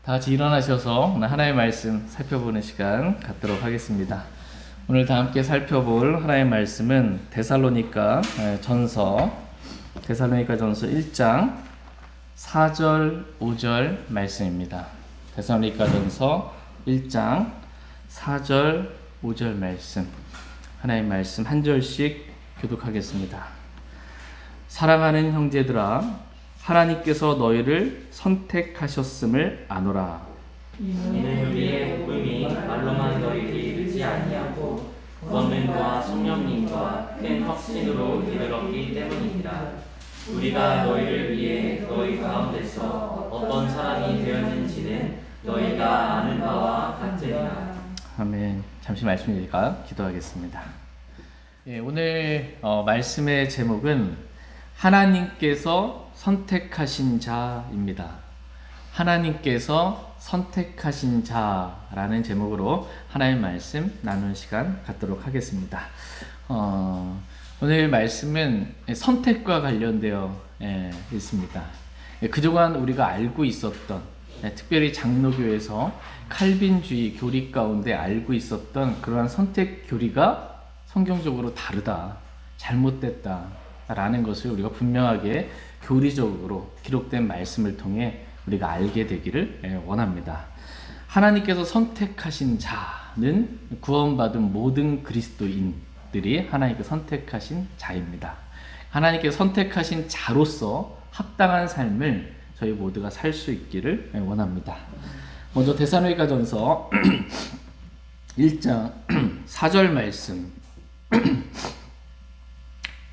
다 같이 일어나셔서 오늘 하나님의 말씀 살펴보는 시간 갖도록 하겠습니다. 오늘 다 함께 살펴볼 하나님의 말씀은 데살로니가 전서 1장 4절 5절 말씀입니다. 데살로니가 전서 1장 4절 5절 말씀, 하나님의 말씀 한 절씩 교독하겠습니다. 사랑하는 형제들아, 하나님께서 너희를 선택하셨음을 아노라. 이는 우리의 복음이 말로만 너희에게 이르지 아니하고 권능과 성령님과 큰 확신으로 이르렀기 때문이니라. 우리가 너희를 위해 너희 가운데서 어떤 사람이 되었는지는 너희가 아는 바와 같으리라. 아멘. 잠시 말씀드릴까? 기도하겠습니다. 오늘 말씀의 제목은 하나님께서 선택하신 자입니다. 하나님께서 선택하신 자라는 제목으로 하나님의 말씀 나누는 시간 갖도록 하겠습니다. 오늘 말씀은 선택과 관련되어 있습니다. 그동안 우리가 알고 있었던, 특별히 장로교에서 칼빈주의 교리 가운데 알고 있었던 그러한 선택 교리가 성경적으로 다르다, 잘못됐다 라는 것을 우리가 분명하게 교리적으로 기록된 말씀을 통해 우리가 알게 되기를 원합니다. 하나님께서 선택하신 자는 구원받은 모든 그리스도인들이 하나님께 선택하신 자입니다. 하나님께서 선택하신 자로서 합당한 삶을 저희 모두가 살 수 있기를 원합니다. 먼저 데살로니가전서 1장 4절 말씀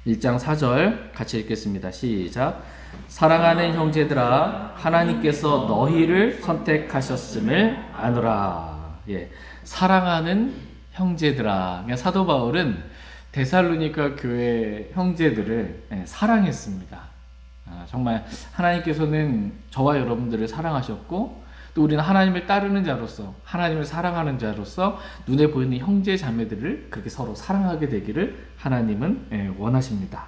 1장 4절 같이 읽겠습니다. 시작. 사랑하는 형제들아, 하나님께서 너희를 선택하셨음을 아노라. 사랑하는 형제들아. 사도 바울은 데살로니가 교회 형제들을 사랑했습니다. 정말 하나님께서는 저와 여러분들을 사랑하셨고, 또 우리는 하나님을 따르는 자로서, 하나님을 사랑하는 자로서 눈에 보이는 형제 자매들을 그렇게 서로 사랑하게 되기를 하나님은 원하십니다.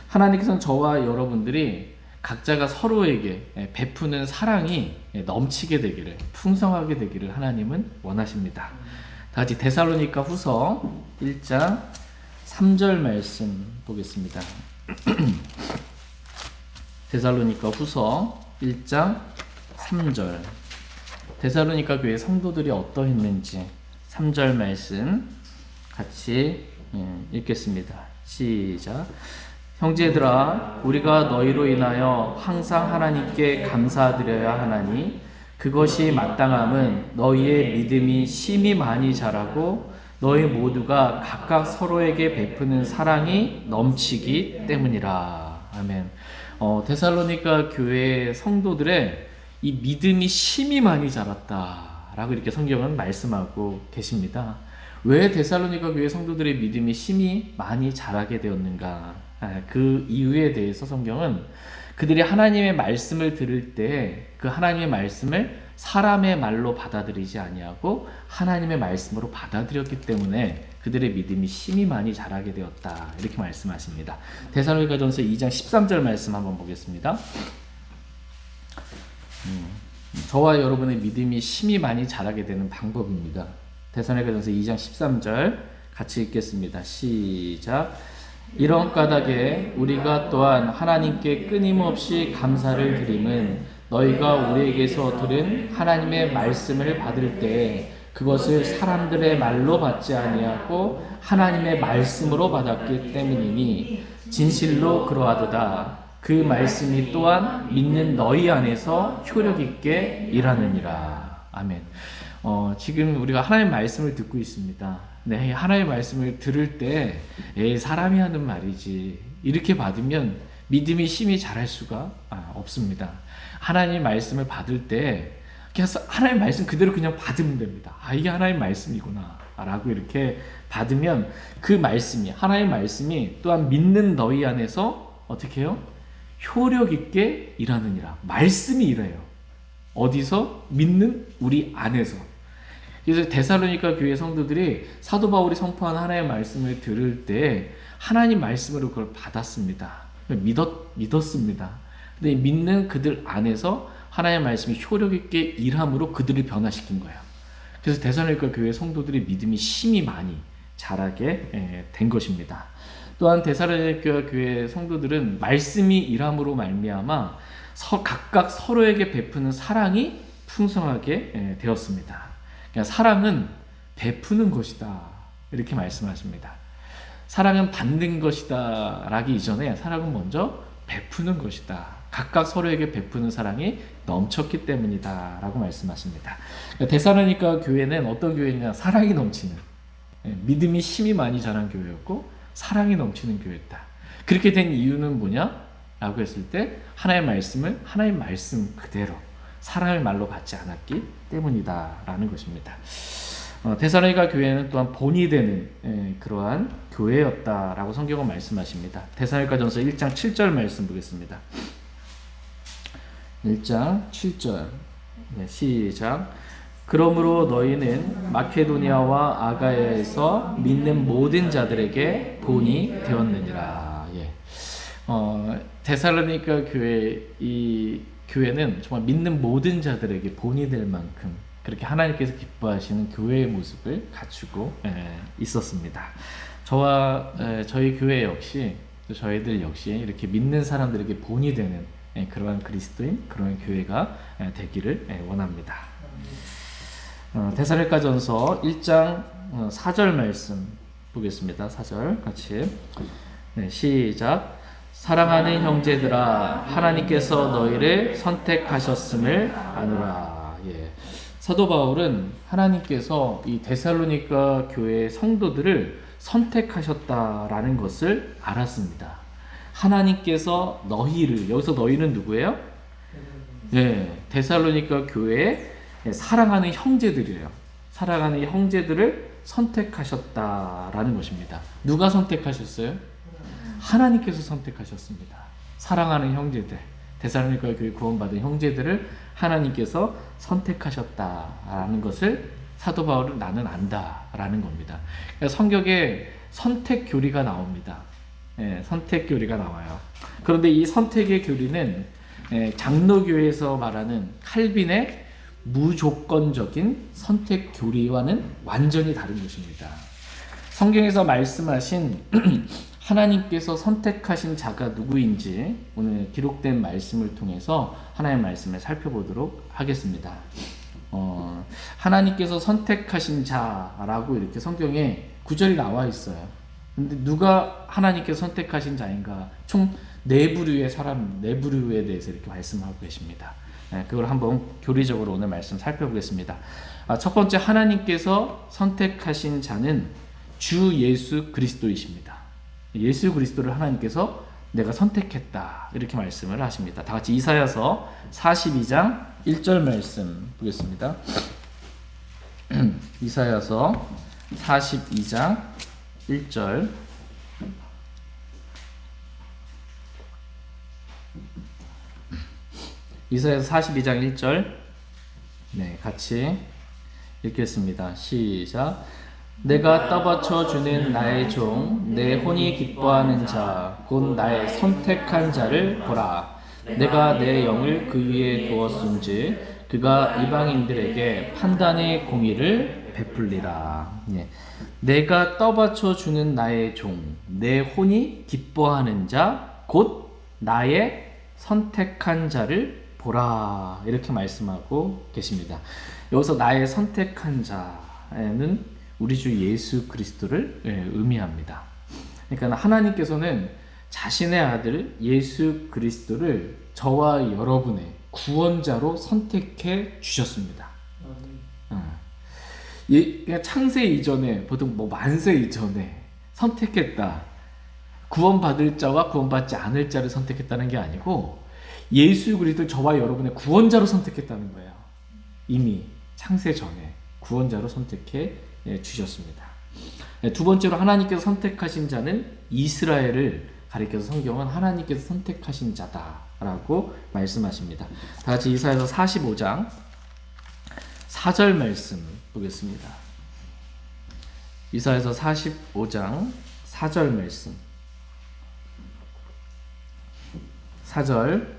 하나님께서는 저와 여러분들이 각자가 서로에게 베푸는 사랑이 넘치게 되기를, 풍성하게 되기를 하나님은 원하십니다. 다 같이 데살로니가 후서 1장 3절 말씀 보겠습니다. 데살로니가 후서 1장 3절. 데살로니가 교회 성도들이 어떠했는지 3절 말씀 같이 읽겠습니다. 시작. 형제들아, 우리가 너희로 인하여 항상 하나님께 감사드려야 하나니 그것이 마땅함은 너희의 믿음이 심히 많이 자라고 너희 모두가 각각 서로에게 베푸는 사랑이 넘치기 때문이라. 아멘. 데살로니가 교회 성도들의 이 믿음이 심히 많이 자랐다라고 이렇게 성경은 말씀하고 계십니다. 왜 데살로니가 교회 성도들의 믿음이 심히 많이 자라게 되었는가? 그 이유에 대해서 성경은 그들이 하나님의 말씀을 들을 때 그 하나님의 말씀을 사람의 말로 받아들이지 아니하고 하나님의 말씀으로 받아들였기 때문에 그들의 믿음이 심히 많이 자라게 되었다, 이렇게 말씀하십니다. 데살로니가전서 2장 13절 말씀 한번 보겠습니다. 저와 여러분의 믿음이 심히 많이 자라게 되는 방법입니다. 데살로니가전서 2장 13절 같이 읽겠습니다. 시작. 이런 까닭에 우리가 또한 하나님께 끊임없이 감사를 드림은 너희가 우리에게서 들은 하나님의 말씀을 받을 때 그것을 사람들의 말로 받지 아니하고 하나님의 말씀으로 받았기 때문이니 진실로 그러하도다. 그 말씀이 또한 믿는 너희 안에서 효력 있게 일하느니라. 아멘. 지금 우리가 하나님의 말씀을 듣고 있습니다. 네, 하나님의 말씀을 들을 때 사람이 하는 말이지 이렇게 받으면 믿음이 심히 자랄 수가 없습니다. 하나님의 말씀을 받을 때 그냥 하나님의 말씀 그대로 그냥 받으면 됩니다. 이게 하나님의 말씀이구나 라고 이렇게 받으면 그 말씀이, 하나님의 말씀이 또한 믿는 너희 안에서 어떻게 해요? 효력 있게 일하느니라. 말씀이 일해요. 어디서? 믿는 우리 안에서. 그래서 데살로니가 교회 성도들이 사도 바울이 선포한 하나님의 말씀을 들을 때 하나님 말씀으로 그걸 받았습니다. 믿었습니다. 근데 믿는 그들 안에서 하나님의 말씀이 효력 있게 일함으로 그들을 변화시킨 거예요. 그래서 데살로니가 교회 성도들의 믿음이 심히 많이 자라게 된 것입니다. 또한 데살로니가 교회 성도들은 말씀이 일함으로 말미암아 각각 서로에게 베푸는 사랑이 풍성하게 되었습니다. 그러니까 사랑은 베푸는 것이다 이렇게 말씀하십니다. 사랑은 받는 것이다 라기 이전에 사랑은 먼저 베푸는 것이다. 각각 서로에게 베푸는 사랑이 넘쳤기 때문이다 라고 말씀하십니다. 데살로니가 교회는 어떤 교회냐? 사랑이 넘치는, 믿음이 심히 많이 자란 교회였고 사랑이 넘치는 교회였다. 그렇게 된 이유는 뭐냐? 라고 했을 때 하나님의 말씀을 하나님의 말씀 그대로 사랑을 말로 받지 않았기 때문이다 라는 것입니다. 데살로니가 교회는 또한 본이 되는 그러한 교회였다라고 성경은 말씀하십니다. 데살로니가전서 1장 7절 말씀 보겠습니다. 1장 7절 시작. 그러므로 너희는 마케도니아와 아가야에서 믿는 모든 자들에게 본이 되었느니라. 데살로니가 교회, 이 교회는 정말 믿는 모든 자들에게 본이 될 만큼 그렇게 하나님께서 기뻐하시는 교회의 모습을 갖추고 있었습니다. 저와 저희 교회 역시, 저희들 역시 이렇게 믿는 사람들에게 본이 되는 그러한 그리스도인, 그런 교회가 되기를 원합니다. 데살로니가전서 1장 4절 말씀 보겠습니다. 4절 같이 시작. 사랑하는 형제들아, 하나님께서 너희를 선택하셨음을 아노라. 사도 바울은 하나님께서 이 데살로니가 교회 성도들을 선택하셨다라는 것을 알았습니다. 하나님께서 너희를, 여기서 너희는 누구예요? 데살로니가 교회에 사랑하는 형제들이에요. 사랑하는 형제들을 선택하셨다라는 것입니다. 누가 선택하셨어요? 하나님께서 선택하셨습니다. 사랑하는 형제들, 데살로니가 교회 구원받은 형제들을 하나님께서 선택하셨다라는 것을 사도 바울은 나는 안다라는 겁니다. 그러니까 성경에 선택 교리가 나옵니다. 선택 교리가 나와요. 그런데 이 선택의 교리는 장로교에서 말하는 칼빈의 무조건적인 선택 교리와는 완전히 다른 것입니다. 성경에서 말씀하신 하나님께서 선택하신 자가 누구인지 오늘 기록된 말씀을 통해서 하나님의 말씀을 살펴보도록 하겠습니다. 하나님께서 선택하신 자라고 이렇게 성경에 구절이 나와 있어요. 근데 누가 하나님께서 선택하신 자인가? 총 4부류의 사람, 4부류에 대해서 이렇게 말씀하고 계십니다. 그걸 한번 교리적으로 오늘 말씀 살펴보겠습니다. 첫 번째, 하나님께서 선택하신 자는 주 예수 그리스도이십니다. 예수 그리스도를 하나님께서 내가 선택했다 이렇게 말씀을 하십니다. 다 같이 이사야서 42장 1절 말씀 보겠습니다. 이사야서 42장 1절 이사야서 42장 1절 같이 읽겠습니다. 시작. 내가 떠받쳐 주는 나의 종, 내 혼이 기뻐하는 자, 곧 나의 선택한 자를 보라. 내가 내 영을 그 위에 두었은지 그가 이방인들에게 판단의 공의를 베풀리라. 내가 떠받쳐 주는 나의 종, 내 혼이 기뻐하는 자, 곧 나의 선택한 자를 보라. 이렇게 말씀하고 계십니다. 여기서 나의 선택한 자는 우리 주 예수 그리스도를 의미합니다. 그러니까 하나님께서는 자신의 아들 예수 그리스도를 저와 여러분의 구원자로 선택해 주셨습니다. 창세 이전에, 보통 만세 이전에 선택했다. 구원받을 자와 구원받지 않을 자를 선택했다는 게 아니고 예수 그리스도를 저와 여러분의 구원자로 선택했다는 거예요. 이미 창세 전에 구원자로 선택해 주셨습니다. 두 번째로 하나님께서 선택하신 자는 이스라엘을 가리켜서 성경은 하나님께서 선택하신 자다라고 말씀하십니다. 다 같이 이사야서 45장 4절 말씀 보겠습니다. 이사야서 45장 4절 말씀 4절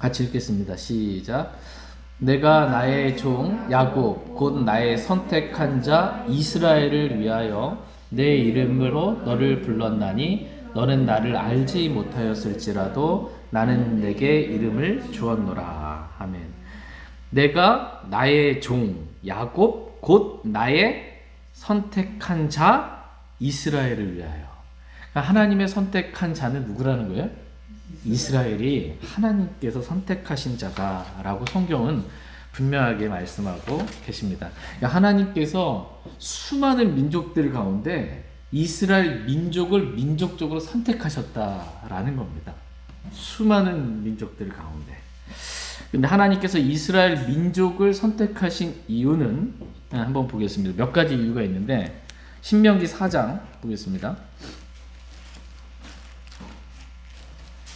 같이 읽겠습니다. 시작. 내가 나의 종 야곱 곧 나의 선택한 자 이스라엘을 위하여 내 이름으로 너를 불렀나니 너는 나를 알지 못하였을지라도 나는 내게 이름을 주었노라. 아멘. 내가 나의 종 야곱 곧 나의 선택한 자 이스라엘을 위하여. 그러니까 하나님의 선택한 자는 누구라는 거예요? 이스라엘이 하나님께서 선택하신 자다라고 성경은 분명하게 말씀하고 계십니다. 그러니까 하나님께서 수많은 민족들 가운데 이스라엘 민족을 민족적으로 선택하셨다라는 겁니다. 수많은 민족들 가운데. 근데 하나님께서 이스라엘 민족을 선택하신 이유는 한번 보겠습니다. 몇 가지 이유가 있는데 신명기 4장 보겠습니다.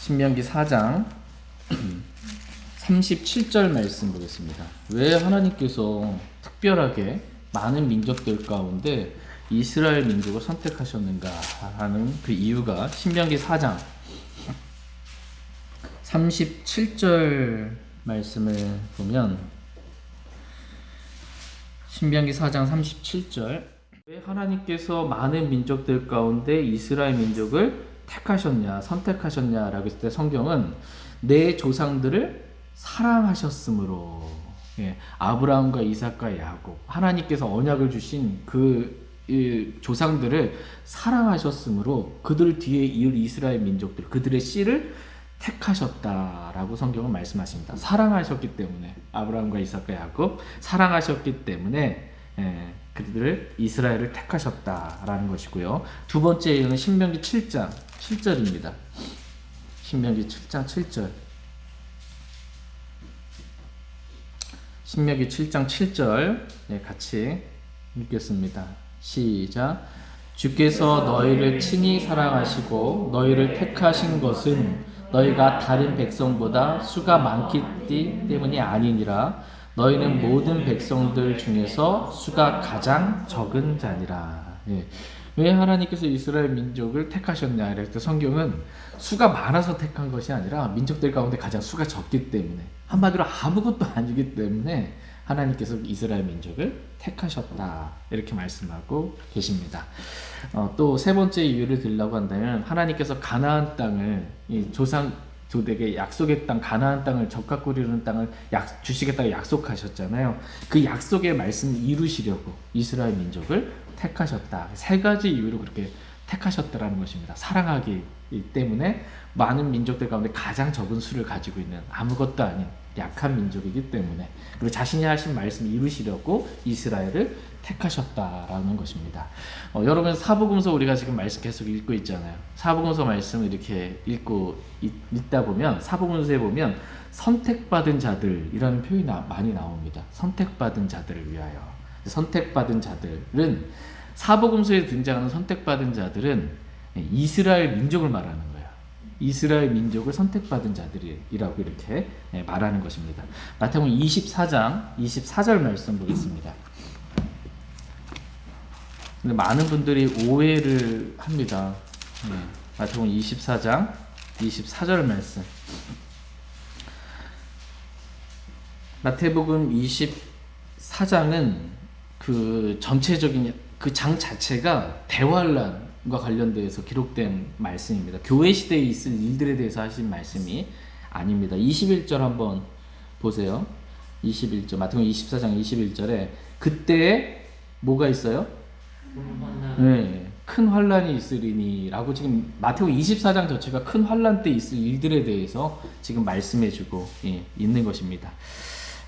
신명기 4장 37절 말씀 보겠습니다. 왜 하나님께서 특별하게 많은 민족들 가운데 이스라엘 민족을 선택하셨는가 하는 그 이유가 신명기 4장 37절 말씀을 보면 신명기 4장 37절 왜 하나님께서 많은 민족들 가운데 이스라엘 민족을 택하셨냐 선택하셨냐라고 했을 때 성경은 내 조상들을 사랑하셨으므로 아브라함과 이삭과 야곱 하나님께서 언약을 주신 그 조상들을 사랑하셨으므로 그들 뒤에 이을 이스라엘 민족들 그들의 씨를 택하셨다라고 성경은 말씀하십니다. 사랑하셨기 때문에 아브라함과 이삭과 야곱 사랑하셨기 때문에 그들을 이스라엘을 택하셨다라는 것이고요. 두 번째 이유는 신명기 7장 7절입니다. 신명기 7장 7절. 신명기 7장 7절 같이 읽겠습니다. 시작. 주께서 너희를 친히 사랑하시고 너희를 택하신 것은 너희가 다른 백성보다 수가 많기 때문이 아니니라. 너희는 모든 백성들 중에서 수가 가장 적은 자니라. 왜 하나님께서 이스라엘 민족을 택하셨냐? 그럴 때 성경은 수가 많아서 택한 것이 아니라 민족들 가운데 가장 수가 적기 때문에 한마디로 아무것도 아니기 때문에 하나님께서 이스라엘 민족을 택하셨다 이렇게 말씀하고 계십니다. 또 세 번째 이유를 들려고 한다면 하나님께서 가나안 땅을 이 조상들에게 약속의 땅 가나안 땅을 젖과 꿀 이루는 땅을 주시겠다고 약속하셨잖아요. 그 약속의 말씀을 이루시려고 이스라엘 민족을 택하셨다. 세 가지 이유로 그렇게 택하셨다라는 것입니다. 사랑하기 때문에 많은 민족들 가운데 가장 적은 수를 가지고 있는 아무것도 아닌 약한 민족이기 때문에 그리고 자신이 하신 말씀을 이루시려고 이스라엘을 택하셨다라는 것입니다. 여러분 사복음서 우리가 지금 말씀 계속 읽고 있잖아요. 사복음서 말씀을 이렇게 읽다 보면 사복음서에 보면 선택받은 자들이라는 표현이 많이 나옵니다. 선택받은 자들을 위하여. 선택받은 자들은 사복음서에 등장하는 선택받은 자들은 이스라엘 민족을 말하는 거예요. 이스라엘 민족을 선택받은 자들이라고 이렇게 말하는 것입니다. 마태복음 24장 24절 말씀 보겠습니다. 근데 많은 분들이 오해를 합니다. 마태복음 24장 24절 말씀. 마태복음 24장은 그 전체적인 그 장 자체가 대환란과 관련돼서 기록된 말씀입니다. 교회 시대에 있을 일들에 대해서 하신 말씀이 아닙니다. 21절 한번 보세요. 21절 마태복음 24장 21절에 그때에 뭐가 있어요? 큰 환란이 있으리니 라고 지금 마태복음 24장 자체가 큰 환란 때 있을 일들에 대해서 지금 말씀해주고 있는 것입니다.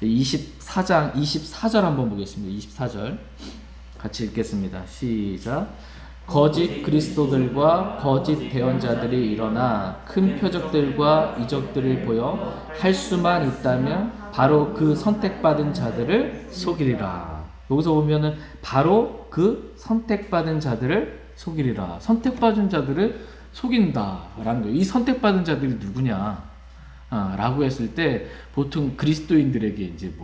24장 24절 한번 보겠습니다. 24절 같이 읽겠습니다. 시작. 거짓 그리스도들과 거짓 대언자들이 일어나 큰 표적들과 이적들을 보여 할 수만 있다면 바로 그 선택받은 자들을 속이리라. 여기서 보면은 바로 그 선택받은 자들을 속이리라. 선택받은 자들을 속인다라는 거예요. 이 선택받은 자들이 누구냐? 라고 했을 때 보통 그리스도인들에게 이제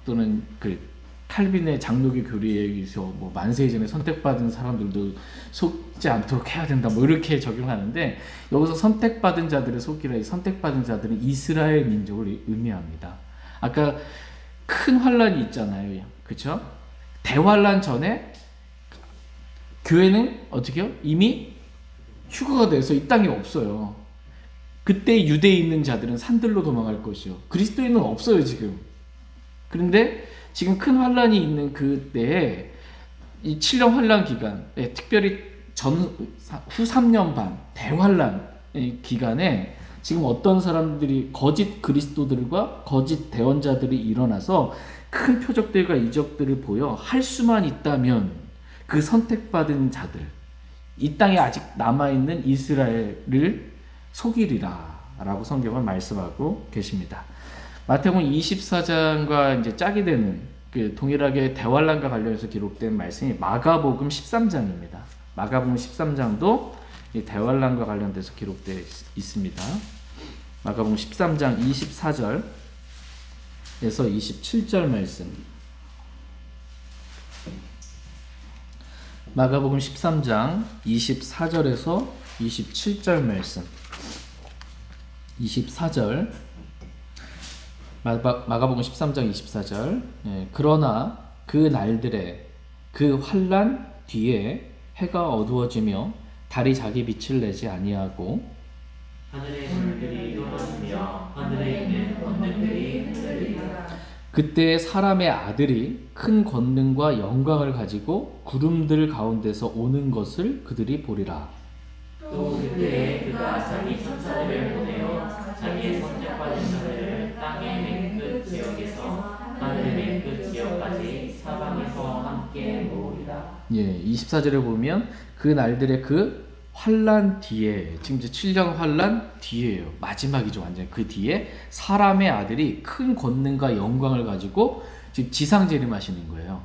또는 그 칼빈의 장로교 교리에서 뭐 만세 전에 선택받은 사람들도 속지 않도록 해야 된다 뭐 이렇게 적용하는데, 여기서 선택받은 자들을 속이라, 이 선택받은 자들은 이스라엘 민족을 의미합니다. 아까 큰 환란이 있잖아요, 그렇죠? 대환란 전에 교회는 어떻게 해요? 이미 휴거가 돼서 이 땅에 없어요. 그때 유대에 있는 자들은 산들로 도망갈 것이요, 그리스도인은 없어요 지금. 그런데 지금 큰 환란이 있는 그때에 이 7년 환란 기간, 특별히 후 3년 반 대환란 기간에 지금 어떤 사람들이, 거짓 그리스도들과 거짓 대언자들이 일어나서 큰 표적들과 이적들을 보여 할 수만 있다면 그 선택받은 자들, 이 땅에 아직 남아있는 이스라엘을 속이리라 라고 성경은 말씀하고 계십니다. 마태복음 24장과 이제 짝이 되는 그 동일하게 대환란과 관련해서 기록된 말씀이 마가복음 13장입니다. 마가복음 13장도 이 대환란과 관련돼서 기록되어 있습니다. 마가복음 13장 24절에서 27절 말씀. 마가복음 13장 24절에서 27절 말씀. 24절 마가복음 13장 24절. 그러나 그 날들에 그 환란 뒤에 해가 어두워지며 달이 자기 빛을 내지 아니하고 하늘의 별들이 떨어지며 하늘에 있는 권능들이 흔들리리라. 그때 사람의 아들이 큰 권능과 영광을 가지고 구름들 가운데서 오는 것을 그들이 보리라. 또 그때에 그가 자기 천사들을 보내어 자기의 선택받은 자들을 땅의 맨 끝 지역에서 하늘의 맨 끝 지역까지 사방에서 함께 모으리라. 24절에 보면 그 날들의 그 환란 뒤에, 지금 이제 7년 환란 뒤에요. 마지막이죠. 완전히 그 뒤에 사람의 아들이 큰 권능과 영광을 가지고 지금 지상 재림하시는 거예요.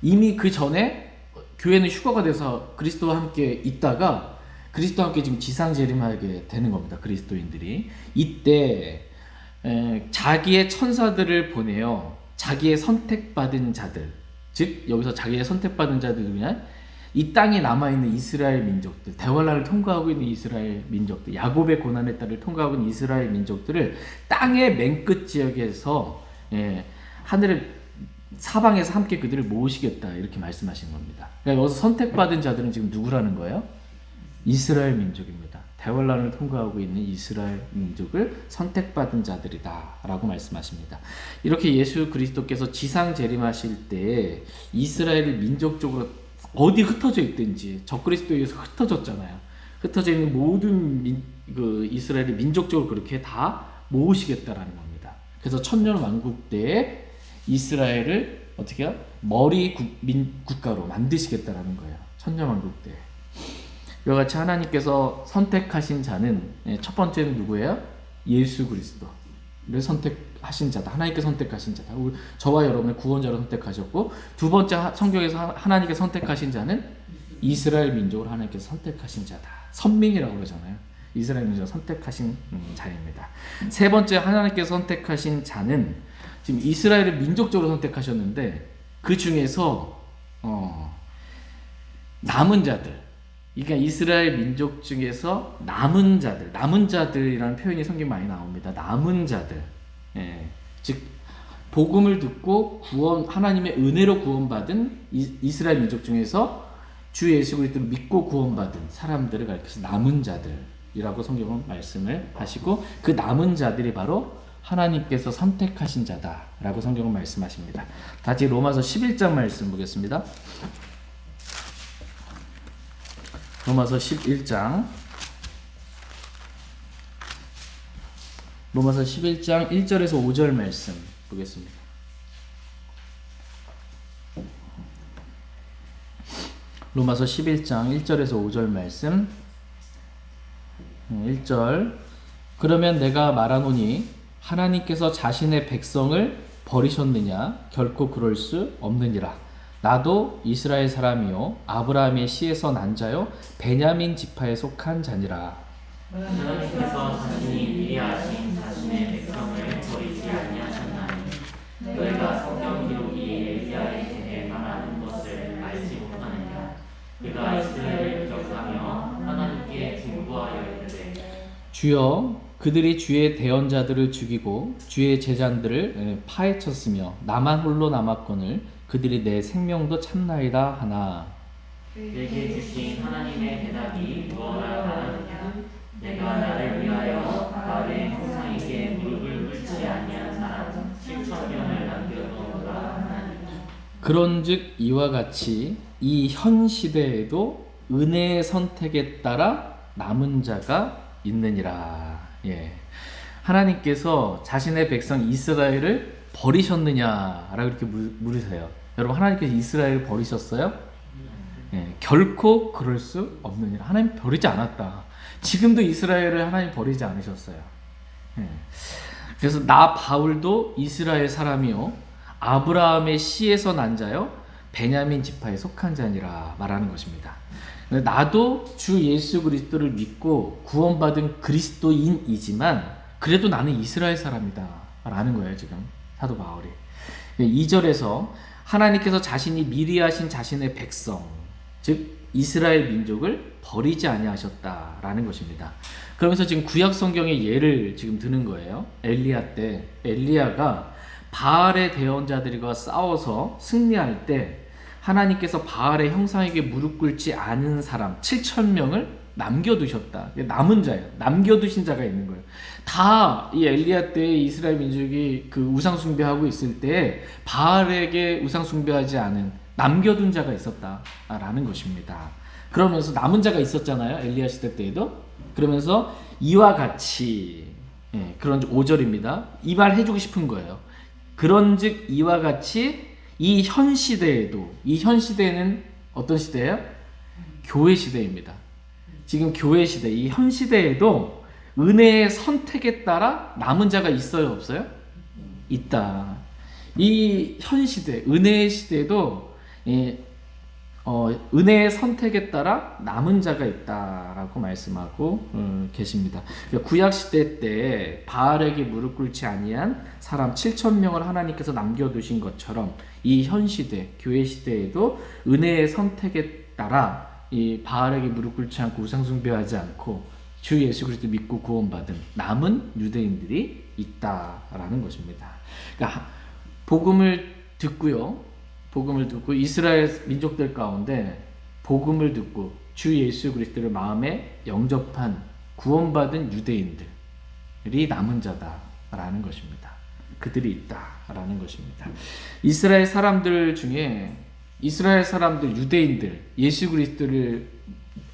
이미 그 전에 교회는 휴거가 돼서 그리스도와 함께 있다가 그리스도와 함께 지금 지상 재림하게 되는 겁니다. 그리스도인들이 이때 자기의 천사들을 보내요. 자기의 선택받은 자들, 즉 여기서 자기의 선택받은 자들이 누구냐? 이 땅에 남아있는 이스라엘 민족들, 대환란을 통과하고 있는 이스라엘 민족들, 야곱의 고난의 딸을 통과하고 있는 이스라엘 민족들을 땅의 맨 끝 지역에서 하늘의 사방에서 함께 그들을 모으시겠다 이렇게 말씀하신 겁니다. 그러니까 여기서 선택받은 자들은 지금 누구라는 거예요? 이스라엘 민족입니다. 대환란을 통과하고 있는 이스라엘 민족을 선택받은 자들이다 라고 말씀하십니다. 이렇게 예수 그리스도께서 지상 재림하실 때 이스라엘이 민족적으로 어디 흩어져 있든지 적그리스도에 의해서 흩어졌잖아요. 흩어져 있는 모든 이스라엘이 민족적으로 그렇게 다 모으시겠다라는 겁니다. 그래서 천년 왕국 때에 이스라엘을 어떻게 해요? 머리 국가로 만드시겠다라는 거예요. 천년 왕국 때. 이와 같이 하나님께서 선택하신 자는 첫 번째는 누구예요? 예수 그리스도를 선택하신 자다. 하나님께 선택하신 자다. 저와 여러분의 구원자로 선택하셨고, 두 번째 성경에서 하나님께 선택하신 자는 이스라엘 민족을 하나님께서 선택하신 자다. 선민이라고 그러잖아요. 이스라엘 민족을 선택하신 자입니다. 세 번째 하나님께서 선택하신 자는 지금 이스라엘을 민족적으로 선택하셨는데 그 중에서 남은 자들, 그러니까 이스라엘 민족 중에서 남은 자들이라는 표현이 성경에 많이 나옵니다. 남은 자들, 즉 복음을 듣고 하나님의 은혜로 구원받은 이스라엘 민족 중에서 주 예수 그리스도를 믿고 구원받은 사람들을 가리켜서 남은 자들이라고 성경은 말씀을 하시고, 그 남은 자들이 바로 하나님께서 선택하신 자다라고 성경은 말씀하십니다. 다시 로마서 11장 말씀 보겠습니다. 로마서 11장 1절에서 5절 말씀 보겠습니다. 로마서 11장 1절에서 5절 말씀. 1절. 그러면 내가 말하노니 하나님께서 자신의 백성을 버리셨느냐? 결코 그럴 수 없느니라. 나도 이스라엘 사람이요 아브라함의 씨에서 난 자요 베냐민 지파에 속한 자니라. 하나님께서 자신이 미리 아신 자신의 백성을 버리지 아니하셨나니 너희가 성경 기록이 주여 그들이 주의 대언자들을 죽이고 주의 제자들을 파헤쳤으며 나만 홀로 남았거늘 그들이 내 생명도 참나이다 하나. 내게 주신 하나님의 대답이 무엇라 하느냐. 내가 나를 위하여 바알의 형상에게 무릎을 꿇지 아니한 사람 7,000명을 남겨놓으라 하나니. 그런즉 이와 같이 이 현 시대에도 은혜의 선택에 따라 남은 자가 있느니라. 예. 하나님께서 자신의 백성 이스라엘을 버리셨느냐라고 이렇게 물으세요. 여러분, 하나님께서 이스라엘을 버리셨어요? 예. 결코 그럴 수 없느니라. 하나님 버리지 않았다. 지금도 이스라엘을 하나님 버리지 않으셨어요. 예. 그래서 나 바울도 이스라엘 사람이요 아브라함의 씨에서 난 자요 베냐민 지파에 속한 자니라 말하는 것입니다. 나도 주 예수 그리스도를 믿고 구원받은 그리스도인이지만 그래도 나는 이스라엘 사람이다 라는 거예요. 지금 사도 바울이 2절에서 하나님께서 자신이 미리 하신 자신의 백성 즉 이스라엘 민족을 버리지 아니하셨다라는 것입니다. 그러면서 지금 구약 성경의 예를 지금 드는 거예요. 엘리야 때 엘리야가 바알의 대언자들과 싸워서 승리할 때 하나님께서 바알의 형상에게 무릎 꿇지 않은 사람 7,000명을 남겨두셨다. 남은 자예요. 남겨두신 자가 있는 거예요. 다 이 엘리야 때 이스라엘 민족이 그 우상 숭배하고 있을 때 바알에게 우상 숭배하지 않은 남겨둔 자가 있었다라는 것입니다. 그러면서 남은 자가 있었잖아요. 엘리야 시대 때에도. 그러면서 이와 같이 그런 5절입니다. 이 말 해주고 싶은 거예요. 그런즉 이와 같이 이 현 시대에도 이 현 시대는 어떤 시대예요? 교회 시대입니다. 지금 교회 시대 이 현 시대에도 은혜의 선택에 따라 남은 자가 있어요, 없어요? 있다. 이 현 시대 은혜의 시대에도 은혜의 선택에 따라 남은 자가 있다라고 말씀하고 계십니다. 구약 시대 때 바알에게 무릎 꿇지 아니한 사람 7,000명을 하나님께서 남겨두신 것처럼 이 현 시대 교회 시대에도 은혜의 선택에 따라 이 바알에게 무릎 꿇지 않고 우상 숭배하지 않고 주 예수 그리스도 믿고 구원받은 남은 유대인들이 있다라는 것입니다. 그러니까 복음을 듣고 이스라엘 민족들 가운데 복음을 듣고 주 예수 그리스도를 마음에 영접한 구원받은 유대인들이 남은 자다라는 것입니다. 그들이 있다라는 것입니다. 이스라엘 사람들 중에 이스라엘 사람들 유대인들 예수 그리스도를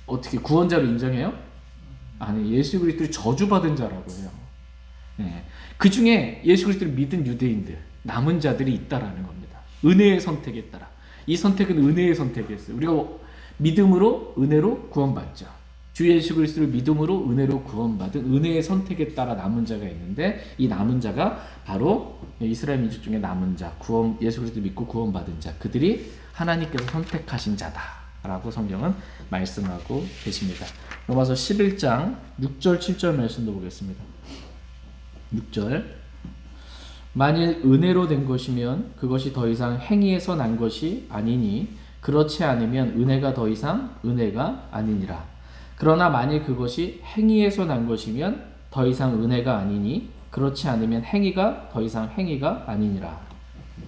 어떻게 구원자로 인정해요? 아니, 예수 그리스도를 저주받은 자라고 해요. 그 중에 예수 그리스도를 믿은 유대인들 남은 자들이 있다라는 겁니다. 은혜의 선택에 따라. 이 선택은 은혜의 선택이었어요. 우리가 믿음으로 은혜로 구원받죠. 주 예수 그리스도를 믿음으로 은혜로 구원받은 은혜의 선택에 따라 남은 자가 있는데 이 남은 자가 바로 이스라엘 민족 중에 남은 자, 예수 그리스도 믿고 구원받은 자, 그들이 하나님께서 선택하신 자다라고 성경은 말씀하고 계십니다. 로마서 11장 6절 7절 말씀도 보겠습니다. 6절 만일 은혜로 된 것이면 그것이 더 이상 행위에서 난 것이 아니니 그렇지 않으면 은혜가 더 이상 은혜가 아니니라. 그러나 만일 그것이 행위에서 난 것이면 더 이상 은혜가 아니니 그렇지 않으면 행위가 더 이상 행위가 아니니라.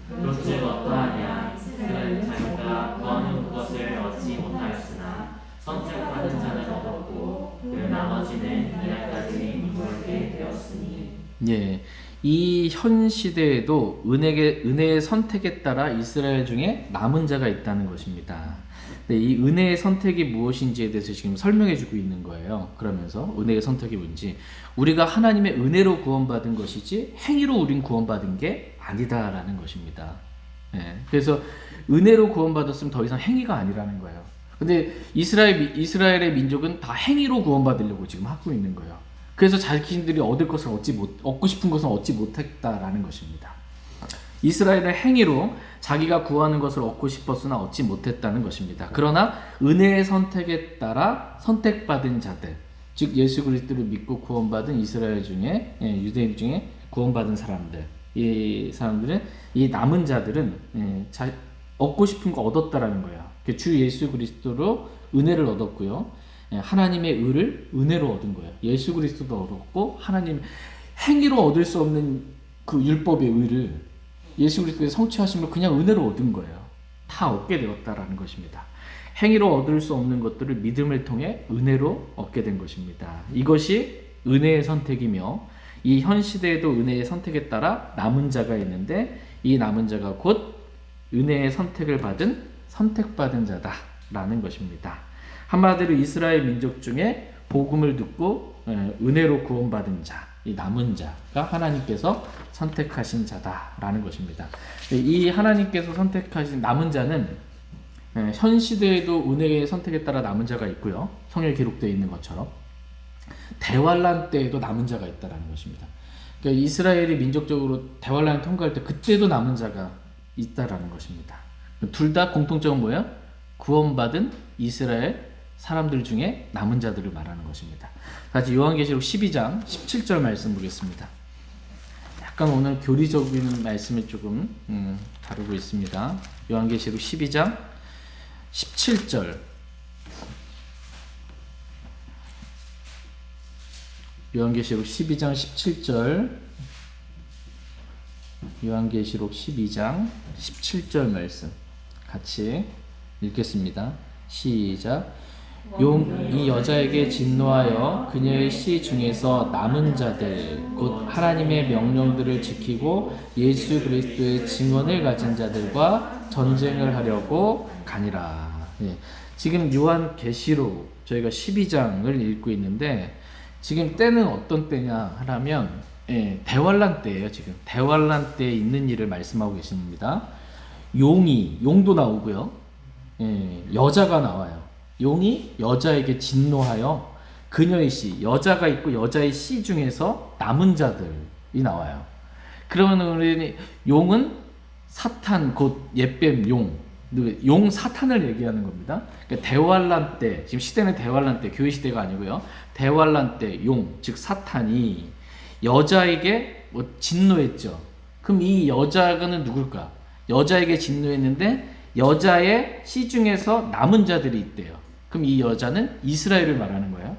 그것을 어떠하냐. 그는 자기가 구하는 그것을 얻지 못하였으나 선택받은 자는 얻었고 그 나머지는 이날까지 물게 되었으니. 예, 이 현 시대에도 은혜의 선택에 따라 이스라엘 중에 남은 자가 있다는 것입니다. 네, 이 은혜의 선택이 무엇인지에 대해서 지금 설명해주고 있는 거예요. 그러면서 은혜의 선택이 뭔지 우리가 하나님의 은혜로 구원받은 것이지 행위로 우린 구원받은 게 아니다라는 것입니다. 네, 그래서 은혜로 구원받았으면 더 이상 행위가 아니라는 거예요. 근데 이스라엘의 민족은 다 행위로 구원받으려고 지금 하고 있는 거예요. 그래서 자신들이 얻고 싶은 것을 얻지 못했다라는 것입니다. 이스라엘은 행위로 자기가 구하는 것을 얻고 싶었으나 얻지 못했다는 것입니다. 그러나 은혜의 선택에 따라 선택받은 자들, 즉 예수 그리스도를 믿고 구원받은 이스라엘 중에 유대인 중에 구원받은 사람들, 이 사람들은 이 남은 자들은 얻고 싶은 거 얻었다라는 거예요. 주 예수 그리스도로 은혜를 얻었고요. 하나님의 의를 은혜로 얻은 거예요. 예수 그리스도도 얻었고 하나님 행위로 얻을 수 없는 그 율법의 의를 예수 그리스도의 성취하심으로 그냥 은혜로 얻은 거예요. 다 얻게 되었다라는 것입니다. 행위로 얻을 수 없는 것들을 믿음을 통해 은혜로 얻게 된 것입니다. 이것이 은혜의 선택이며 이 현 시대에도 은혜의 선택에 따라 남은 자가 있는데 이 남은 자가 곧 은혜의 선택을 받은 선택받은 자다라는 것입니다. 한마디로 이스라엘 민족 중에 복음을 듣고 은혜로 구원받은 자, 이 남은 자가 하나님께서 선택하신 자다라는 것입니다. 이 하나님께서 선택하신 남은 자는 현 시대에도 은혜의 선택에 따라 남은 자가 있고요. 성경에 기록되어 있는 것처럼 대환란 때에도 남은 자가 있다라는 것입니다. 그러니까 이스라엘이 민족적으로 대환란을 통과할 때 그때도 남은 자가 있다라는 것입니다. 둘 다 공통점은 뭐예요? 구원받은 이스라엘 사람들 중에 남은 자들을 말하는 것입니다. 다시 요한계시록 12장 17절 말씀 보겠습니다. 약간 오늘 교리적인 말씀을 조금 다루고 있습니다. 요한계시록 12장 17절. 요한계시록 12장 17절. 요한계시록 12장 17절 말씀 같이 읽겠습니다. 시작. 용이 여자에게 진노하여 그녀의 씨 중에서 남은 자들 곧 하나님의 명령들을 지키고 예수 그리스도의 증언을 가진 자들과 전쟁을 하려고 가니라. 지금 요한계시록 저희가 12장을 읽고 있는데 지금 때는 어떤 때냐 하라면 대환란 때예요. 지금 대환란 때에 있는 일을 말씀하고 계십니다. 용도 나오고요. 여자가 나와요. 용이 여자에게 진노하여 그녀의 씨, 여자가 있고 여자의 씨 중에서 남은 자들이 나와요. 그러면 우리 용은 사탄 곧 옛뱀 용 사탄을 얘기하는 겁니다. 그러니까 대환란 때, 지금 시대는 대환란 때, 교회 시대가 아니고요. 대환란 때 즉 사탄이 여자에게 진노했죠. 그럼 이 여자는 누굴까? 여자에게 진노했는데 여자의 씨 중에서 남은 자들이 있대요. 그럼 이 여자는 이스라엘을 말하는 거예요.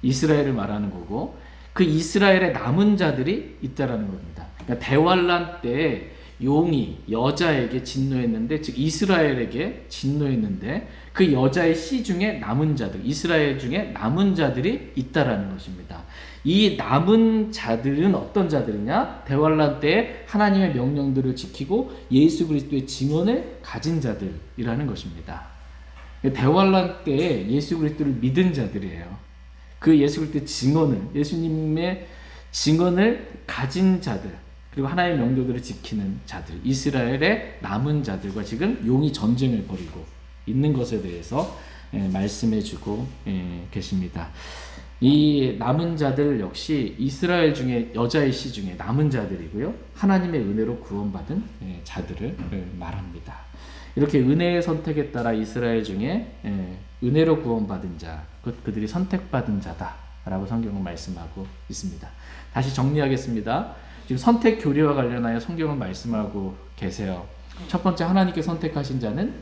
이스라엘을 말하는 거고 그 이스라엘의 남은 자들이 있다라는 겁니다. 그러니까 대환란 때 용이 여자에게 진노했는데 즉 이스라엘에게 진노했는데 그 여자의 씨 중에 남은 자들, 이스라엘 중에 남은 자들이 있다라는 것입니다. 이 남은 자들은 어떤 자들이냐? 대환란 때에 하나님의 명령들을 지키고 예수 그리스도의 증언을 가진 자들이라는 것입니다. 대환란 때에 예수 그리스도를 믿은 자들이에요. 그 예수 그리스도의 증언을, 예수님의 증언을 가진 자들, 그리고 하나님의 명령들을 지키는 자들, 이스라엘의 남은 자들과 지금 용이 전쟁을 벌이고 있는 것에 대해서 말씀해주고 계십니다. 이 남은 자들 역시 이스라엘 중에 여자의 씨 중에 남은 자들이고요. 하나님의 은혜로 구원받은 자들을 말합니다. 이렇게 은혜의 선택에 따라 이스라엘 중에 은혜로 구원받은 자, 그들이 선택받은 자다라고 성경은 말씀하고 있습니다. 다시 정리하겠습니다. 지금 선택 교리와 관련하여 성경은 말씀하고 계세요. 첫 번째 하나님께 선택하신 자는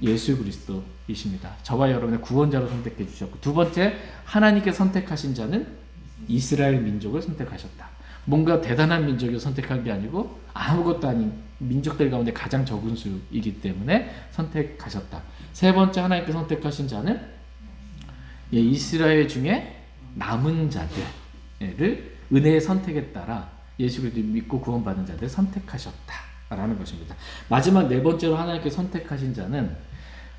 예수 그리스도이십니다. 저와 여러분의 구원자로 선택해 주셨고 두 번째 하나님께 선택하신 자는 이스라엘 민족을 선택하셨다. 뭔가 대단한 민족을 선택한 게 아니고 아무것도 아닌 민족들 가운데 가장 적은 수이기 때문에 선택하셨다. 세 번째 하나님께 선택하신 자는 이스라엘 중에 남은 자들을 은혜의 선택에 따라 예수 그리스도를 믿고 구원받은 자들을 선택하셨다라는 것입니다. 마지막 네 번째로 하나님께 선택하신 자는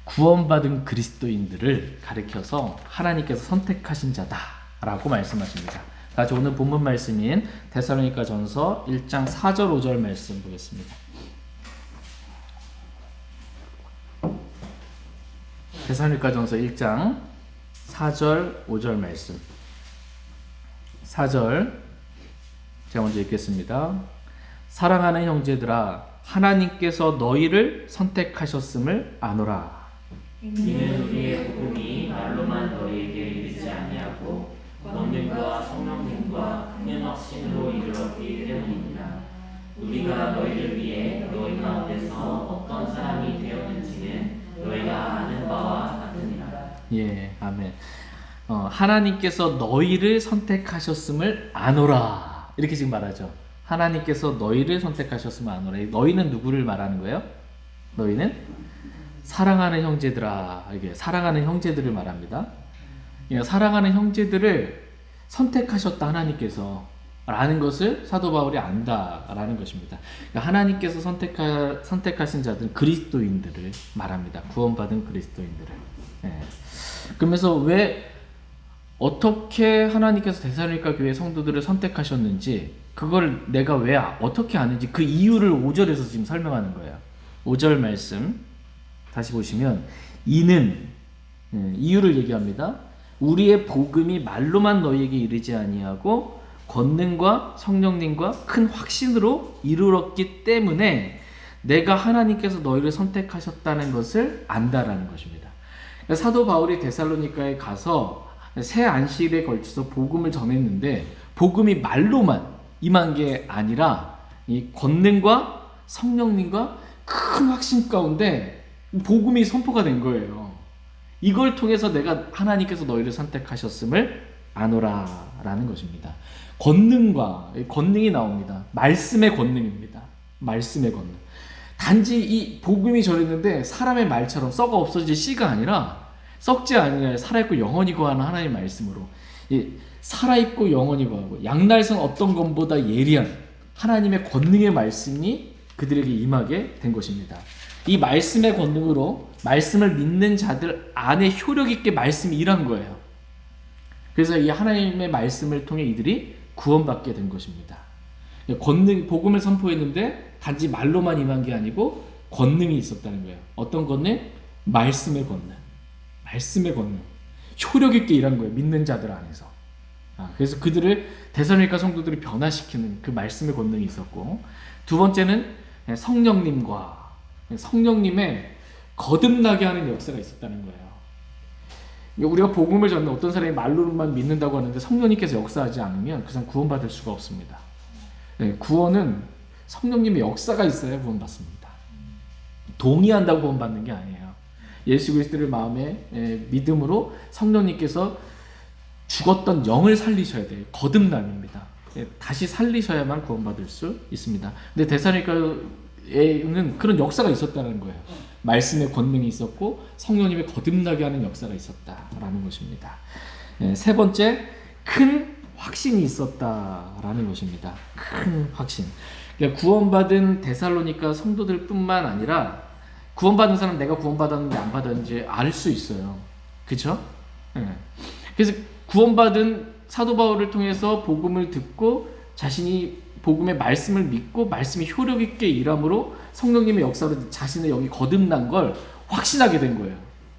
구원받은 그리스도인들을 가리켜서 하나님께서 선택하신 자다라고 말씀하십니다. 다시 오늘 본문 말씀인 데살로니가 전서 1장 4절 5절 말씀 보겠습니다. 데살로니가 전서 1장 4절 5절 말씀. 4절 제가 먼저 읽겠습니다. 사랑하는 형제들아 하나님께서 너희를 선택하셨음을 아노라. 이는 우리의 복음이 말로만 너희에게 이르지 아니하고 권능과 성령님과 큰 확신으로 이르렀기 때문입니다. 우리가 너희를 위해 너희 가운데서 어떤 사람이 되었는지는 너희가 아는 바와 같으니라. 예, 아멘. 하나님께서 너희를 선택하셨음을 아노라. 이렇게 지금 말하죠. 하나님께서 너희를 선택하셨음을 아노라. 너희는 누구를 말하는 거예요? 너희는 사랑하는 형제들아. 이게 사랑하는 형제들을 말합니다. 사랑하는 형제들을 선택하셨다 하나님께서 라는 것을 사도 바울이 안다라는 것입니다. 그러니까 하나님께서 선택하신 자들은 그리스도인들을 말합니다. 구원받은 그리스도인들을. 예. 그러면서 왜 어떻게 하나님께서 데살로니가 교회 성도들을 선택하셨는지 그걸 내가 왜 어떻게 아는지 그 이유를 5절에서 지금 설명하는 거예요. 5절 말씀 다시 보시면 이는 이유를 얘기합니다. 우리의 복음이 말로만 너희에게 이르지 아니하고 권능과 성령님과 큰 확신으로 이르렀기 때문에 내가 하나님께서 너희를 선택하셨다는 것을 안다라는 것입니다. 그러니까 사도 바울이 데살로니가에 가서 새 안식일에 걸쳐서 복음을 전했는데 복음이 말로만 임한 게 아니라 이 권능과 성령님과 큰 확신 가운데 복음이 선포가 된 거예요. 이걸 통해서 내가 하나님께서 너희를 선택하셨음을 아노라라는 것입니다. 권능이 나옵니다. 말씀의 권능입니다. 말씀의 권능. 단지 이 복음이 전했는데 사람의 말처럼 썩어 없어질 씨가 아니라 썩지 아니라 살아있고 영원히 거하는 하나님의 말씀으로 살아있고 영원히 거하고 양날선 어떤 것보다 예리한 하나님의 권능의 말씀이 그들에게 임하게 된 것입니다. 이 말씀의 권능으로 말씀을 믿는 자들 안에 효력 있게 말씀이 일한 거예요. 그래서 이 하나님의 말씀을 통해 이들이 구원받게 된 것입니다. 복음을 선포했는데 단지 말로만 임한 게 아니고 권능이 있었다는 거예요. 어떤 권능? 말씀의 권능. 말씀의 권능. 효력 있게 일한 거예요. 믿는 자들 안에서. 그래서 그들을 데살로니가 성도들이 변화시키는 그 말씀의 권능이 있었고, 두 번째는 성령님의 거듭나게 하는 역사가 있었다는 거예요. 우리가 복음을 전하는 어떤 사람이 말로만 믿는다고 하는데 성령님께서 역사하지 않으면 그 사람 구원받을 수가 없습니다. 구원은 성령님의 역사가 있어야 구원받습니다. 동의한다고 구원받는 게 아니에요. 예수 그리스도를 마음에 믿음으로 성령님께서 죽었던 영을 살리셔야 돼요. 거듭남입니다. 다시 살리셔야만 구원받을 수 있습니다. 근데 데살로니가에는 그런 역사가 있었다는 거예요. 말씀의 권능이 있었고 성령님의 거듭나게 하는 역사가 있었다라는 것입니다. 세 번째, 큰 확신이 있었다라는 것입니다. 큰 확신. 그러니까 구원받은 데살로니가 성도들뿐만 아니라 구원받은 사람 내가 구원받았는지 안 받았는지 알 수 있어요. 그렇죠? 그래서 구원받은 사도 바울을 통해서 복음을 듣고 자신이 복음의 말씀을 믿고 말씀이 효력 있게 일함으로 성령님의 역사로 자신의 영이 거듭난 걸 확신하게 된 거예요.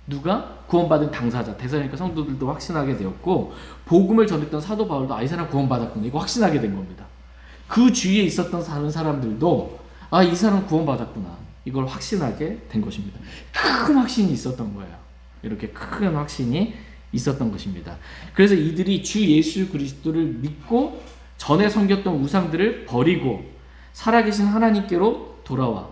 누가? 구원받은 당사자 데살로니가 성도들도 확신하게 되었고 복음을 전했던 사도 바울도 이 사람 구원받았구나 이거 확신하게 된 겁니다. 그 주위에 있었던 다른 사람들도 이 사람 구원받았구나 이걸 확신하게 된 것입니다. 큰 확신이 있었던 거예요. 이렇게 큰 확신이 있었던 것입니다. 그래서 이들이 주 예수 그리스도를 믿고 전에 섬겼던 우상들을 버리고 살아계신 하나님께로 돌아와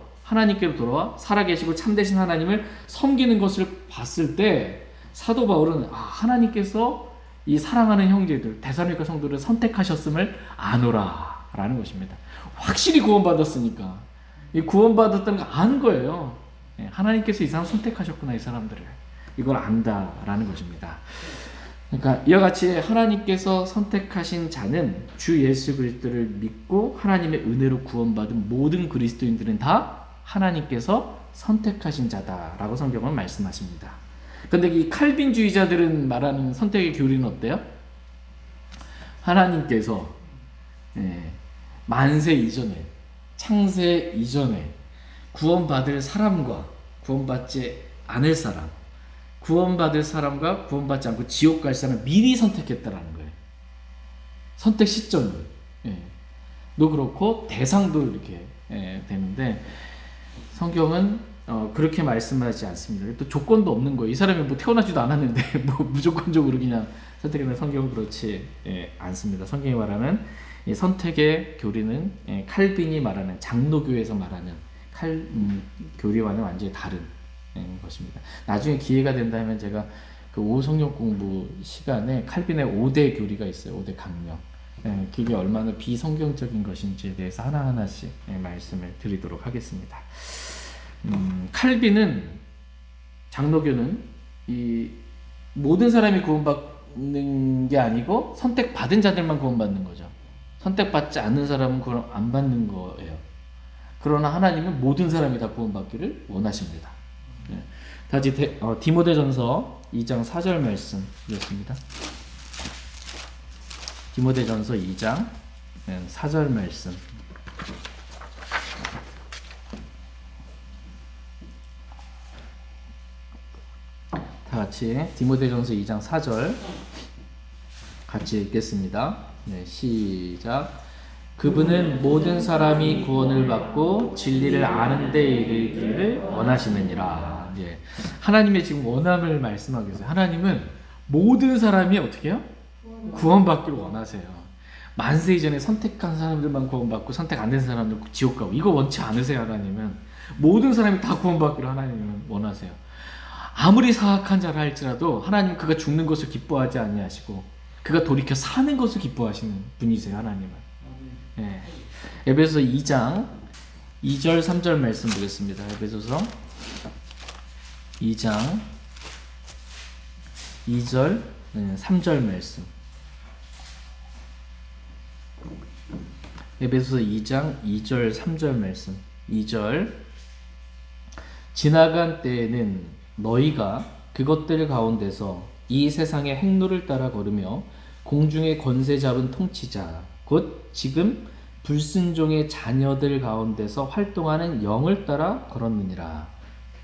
살아계시고 참되신 하나님을 섬기는 것을 봤을 때 사도 바울은 하나님께서 이 사랑하는 형제들 데살로니가 성도를 선택하셨음을 아노라 라는 것입니다. 확실히 구원받았으니까 이 구원받았다는 거 아는 거예요. 하나님께서 이 사람 선택하셨구나 이 사람들을 이걸 안다라는 것입니다. 그러니까 이와 같이 하나님께서 선택하신 자는 주 예수 그리스도를 믿고 하나님의 은혜로 구원받은 모든 그리스도인들은 다 하나님께서 선택하신 자다라고 성경은 말씀하십니다. 그런데 이 칼빈주의자들은 말하는 선택의 교리는 어때요? 하나님께서 만세 이전에 창세 이전에 구원받을 사람과 구원받지 않을 사람 구원받을 사람과 구원받지 않고 지옥 갈 사람을 미리 선택했다라는 거예요. 선택 시점이. 도 그렇고 대상도 이렇게 되는데 성경은 그렇게 말씀하지 않습니다. 또 조건도 없는 거예요. 이 사람이 뭐 태어나지도 않았는데 뭐 무조건적으로 그냥 선택하는 성경은 그렇지 않습니다. 성경이 말하는 이 선택의 교리는 칼빈이 말하는 장로교에서 말하는 교리와는 완전히 다른 것입니다. 나중에 기회가 된다면 제가 그 오후 성경 공부 시간에 칼빈의 5대 교리가 있어요. 5대 강령. 예, 그게 얼마나 비성경적인 것인지에 대해서 하나하나씩 말씀을 드리도록 하겠습니다. 칼빈은, 장로교는 이 모든 사람이 구원받는 게 아니고 선택받은 자들만 구원받는 거죠. 선택받지 않는 사람은 구원 안 받는 거예요. 그러나 하나님은 모든 사람이 다 구원받기를 원하십니다. 네. 다시 디모데전서 2장 4절 말씀이었습니다. 디모데전서 2장 4절 말씀. 다 같이 디모데전서 2장 4절 같이 읽겠습니다. 네, 시작. 그분은 모든 사람이 구원을 받고 진리를 아는 데 이르기를 원하시느니라. 예. 하나님의 지금 원함을 말씀하고 계세요. 하나님은 모든 사람이 어떻게 해요? 구원받기를 원하세요. 만세 이전에 선택한 사람들만 구원받고 선택 안 된 사람들 지옥 가고, 이거 원치 않으세요. 하나님은 모든 사람이 다 구원받기를 하나님은 원하세요. 아무리 사악한 자라 할지라도 하나님은 그가 죽는 것을 기뻐하지 아니하시고 그가 돌이켜 사는 것을 기뻐하시는 분이세요. 하나님은. 예. 에베소서 2장 2절 3절 말씀 보겠습니다. 에베소서 2장 2절 3절 말씀. 에베소서 2장 2절 3절 말씀. 2절. 지나간 때에는 너희가 그것들 가운데서 이 세상의 행로를 따라 걸으며 공중의 권세 잡은 통치자 곧 지금 불순종의 자녀들 가운데서 활동하는 영을 따라 걸었느니라.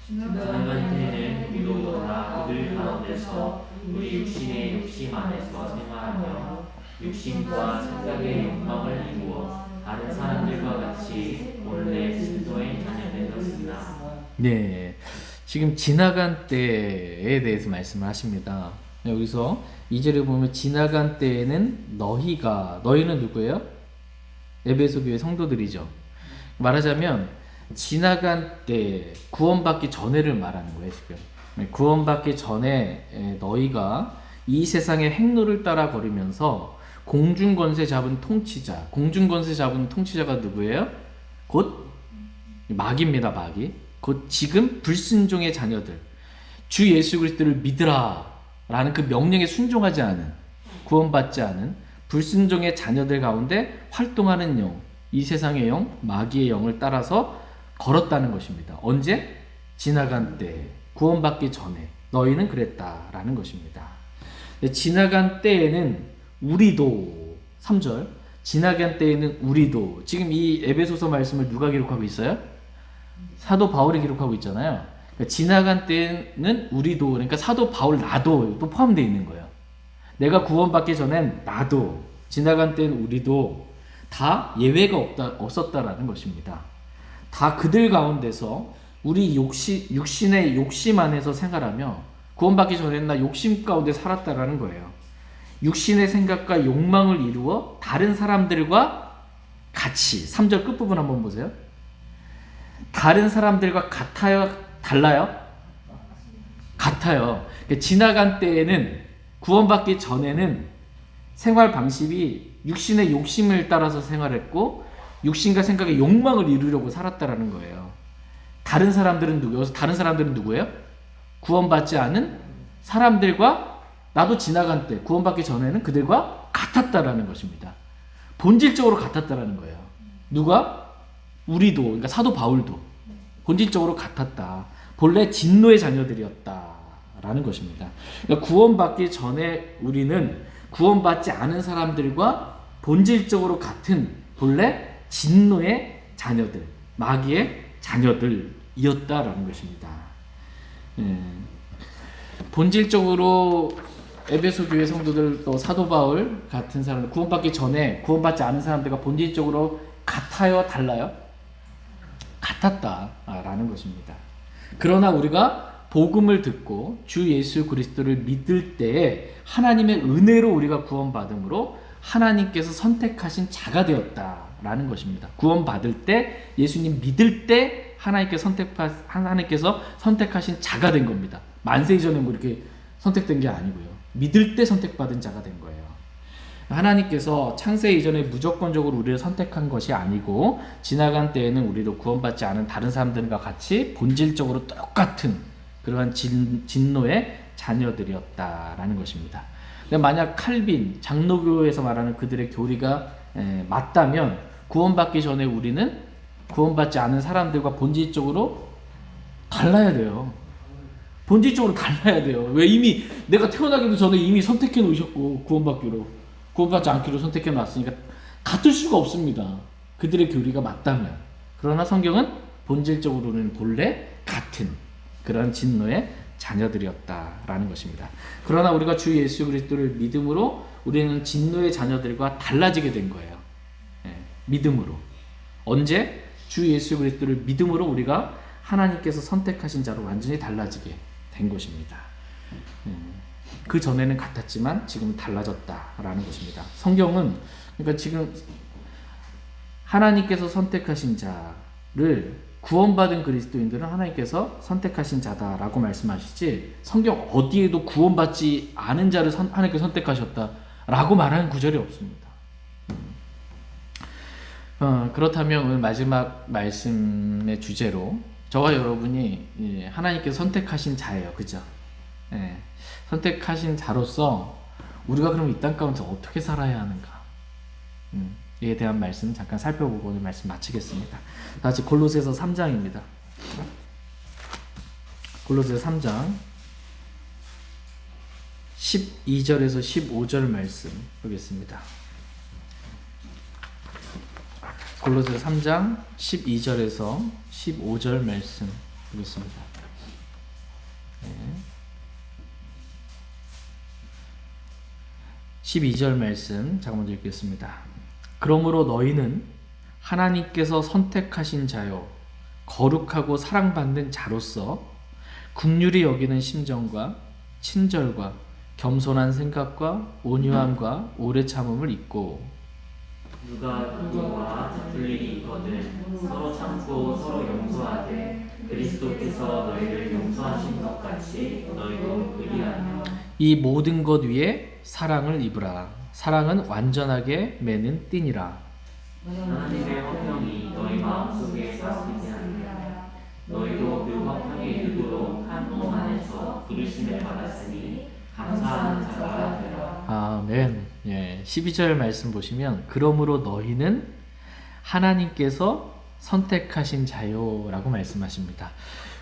지나간 때는 우리도 다 그들 가운데서 우리 육신의 욕심 안에서 생활하며 육신과 생각의 욕망을 이루어 다른 사람들과 같이 원래 진도의 자녀되었으나. 네, 지금 지나간 때에 대해서 말씀을 하십니다. 여기서 2절에 보면 지나간 때에는 너희는 누구예요? 에베소 교회 성도들이죠. 말하자면 지나간 때, 구원받기 전에를 말하는 거예요. 지금 구원받기 전에 너희가 이 세상의 행로를 따라 걸으면서 공중권세 잡은 통치자, 공중권세 잡은 통치자가 누구예요? 곧 마귀입니다. 마귀. 곧 지금 불순종의 자녀들, 주 예수 그리스도를 믿으라 라는 그 명령에 순종하지 않은, 구원받지 않은 불순종의 자녀들 가운데 활동하는 영, 이 세상의 영, 마귀의 영을 따라서 걸었다는 것입니다. 언제? 지나간 때, 구원받기 전에 너희는 그랬다라는 것입니다. 지나간 때에는 우리도, 3절, 지나간 때에는 우리도, 지금 이 에베소서 말씀을 누가 기록하고 있어요? 사도 바울이 기록하고 있잖아요. 그러니까 지나간 때는 우리도, 그러니까 사도 바울 나도 또 포함되어 있는 거예요. 내가 구원받기 전엔 나도, 지나간 때는 우리도 다 예외가 없었다라는 것입니다. 다 그들 가운데서 우리 육신의 욕심 안에서 생활하며, 구원받기 전에는 나 욕심 가운데 살았다라는 거예요. 육신의 생각과 욕망을 이루어 다른 사람들과 같이, 3절 끝부분 한번 보세요. 다른 사람들과 같아요? 달라요? 같아요. 지나간 때에는, 구원받기 전에는 생활 방식이 육신의 욕심을 따라서 생활했고 육신과 생각의 욕망을 이루려고 살았다라는 거예요. 다른 사람들은 누구예요? 다른 사람들은 누구예요? 구원받지 않은 사람들과, 나도 지나간 때, 구원받기 전에는 그들과 같았다라는 것입니다. 본질적으로 같았다라는 거예요. 누가? 우리도, 그러니까 사도 바울도 본질적으로 같았다. 본래 진노의 자녀들이었다라는 것입니다. 그러니까 구원받기 전에 우리는 구원받지 않은 사람들과 본질적으로 같은 본래 진노의 자녀들, 마귀의 자녀들이었다라는 것입니다. 본질적으로 에베소 교회 성도들, 또 사도 바울 같은 사람들, 구원받기 전에 구원받지 않은 사람들과 본질적으로 같아요? 달라요? 같았다라는 것입니다. 그러나 우리가 복음을 듣고 주 예수 그리스도를 믿을 때에 하나님의 은혜로 우리가 구원받음으로 하나님께서 선택하신 자가 되었다라는 것입니다. 구원받을 때, 예수님 믿을 때 하나님께서 선택하신 자가 된 겁니다. 만세 이전에 뭐 이렇게 선택된 게 아니고요. 믿을 때 선택받은 자가 된 거예요. 하나님께서 창세 이전에 무조건적으로 우리를 선택한 것이 아니고 지나간 때에는 우리를 구원받지 않은 다른 사람들과 같이 본질적으로 똑같은 그러한 진노의 자녀들이었다라는 것입니다. 근데 만약 칼빈, 장로교에서 말하는 그들의 교리가 맞다면 구원받기 전에 우리는 구원받지 않은 사람들과 본질적으로 달라야 돼요. 본질적으로 달라야 돼요. 왜? 이미 내가 태어나기도 전에 이미 선택해 놓으셨고 구원받지 않기로 선택해 놨으니까 같을 수가 없습니다. 그들의 교리가 맞다면. 그러나 성경은 본질적으로는 본래 같은 그런 진노의 자녀들이었다라는 것입니다. 그러나 우리가 주 예수 그리스도를 믿음으로 우리는 진노의 자녀들과 달라지게 된 거예요. 믿음으로. 언제? 주 예수 그리스도를 믿음으로 우리가 하나님께서 선택하신 자로 완전히 달라지게 된 것입니다. 그 전에는 같았지만 지금 달라졌다라는 것입니다. 성경은 그러니까 지금 하나님께서 선택하신 자를 구원받은 그리스도인들은 하나님께서 선택하신 자다라고 말씀하시지 성경 어디에도 구원받지 않은 자를 하나님께서 선택하셨다라고 말하는 구절이 없습니다. 그렇다면 오늘 마지막 말씀의 주제로 저와 여러분이 하나님께서 선택하신 자예요. 그죠? 선택하신 자로서 우리가 그럼 이 땅 가운데 어떻게 살아야 하는가? 이에 대한 말씀 잠깐 살펴보고 오늘 말씀 마치겠습니다. 다시 골로새서 3장입니다. 골로새서 3장 12절에서 15절 말씀 보겠습니다. 골로새서 3장 12절에서 15절 말씀 보겠습니다. 네. 12절 말씀 제가 먼저 읽겠습니다. 그러므로 너희는 하나님께서 선택하신 자요 거룩하고 사랑받는 자로서 긍휼히 여기는 심정과 친절과 겸손한 생각과 온유함과 오래 참음을 잊고 누가 누구와 다툴 일이 있거든 서로 참고 서로 용서하되 그리스도께서 너희를 용서하신 것 같이 너희도 그리하며 이 모든 것 위에 사랑을 입으라. 사랑은 완전하게 매는 띠니라. 하나님의 화평이 너희 마음속에 사시지 않느냐 너희도 그 화평의 일부로 한 몸 안에서 부르심을 받았으니 감사하는 자가 되라. 아멘. 12절 말씀 보시면 그러므로 너희는 하나님께서 선택하신 자요라고 말씀하십니다.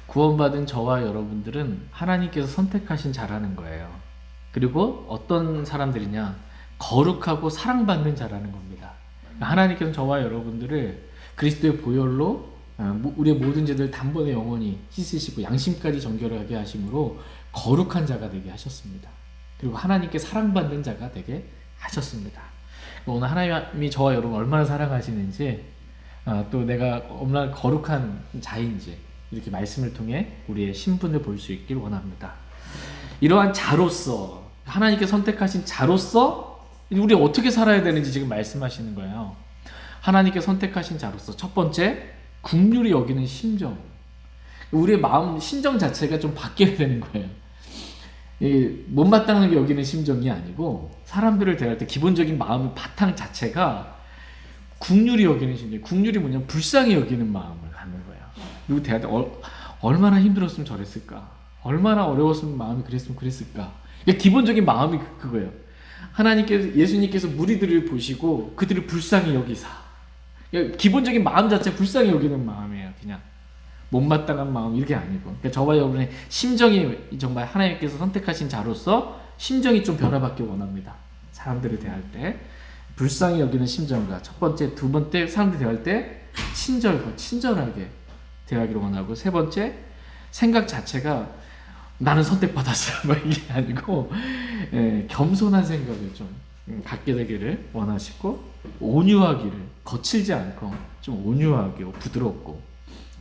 구원받은 저와 여러분들은 하나님께서 선택하신 자라는 거예요. 그리고 어떤 사람들이냐? 거룩하고 사랑받는 자라는 겁니다. 하나님께서 저와 여러분들을 그리스도의 보혈로 우리의 모든 죄들 단번에 영원히 씻으시고 양심까지 정결하게 하심으로 거룩한 자가 되게 하셨습니다. 그리고 하나님께 사랑받는 자가 되게 하셨습니다. 오늘 하나님이 저와 여러분 얼마나 사랑하시는지 또 내가 얼마나 거룩한 자인지 이렇게 말씀을 통해 우리의 신분을 볼 수 있길 원합니다. 이러한 자로서 하나님께 선택하신 자로서 우리 어떻게 살아야 되는지 지금 말씀하시는 거예요. 하나님께 선택하신 자로서 첫 번째 긍휼히 여기는 심정. 우리의 마음 심정 자체가 좀 바뀌어야 되는 거예요. 못마땅하게 여기는 심정이 아니고 사람들을 대할 때 기본적인 마음의 바탕 자체가 긍휼히 여기는 심정. 긍휼이 뭐냐면 불쌍히 여기는 마음을 갖는 거예요. 누구 대할 때 얼마나 힘들었으면 저랬을까? 얼마나 어려웠으면 마음이 그랬을까? 기본적인 마음이 그거예요. 하나님께서 예수님께서 무리들을 보시고 그들을 불쌍히 여기사. 기본적인 마음 자체 불쌍히 여기는 마음이에요. 그냥 못마땅한 마음 이게 아니고. 그러니까 저와 여러분의 심정이 정말 하나님께서 선택하신 자로서 심정이 좀 변화받기 원합니다. 사람들을 대할 때 불쌍히 여기는 심정과 첫 번째, 두 번째 사람들 대할 때 친절하게 대하기를 원하고 세 번째 생각 자체가 나는 선택받았어 이게 아니고 겸손한 생각을 좀 갖게 되기를 원하시고 온유하기를 거칠지 않고 좀 온유하게 부드럽고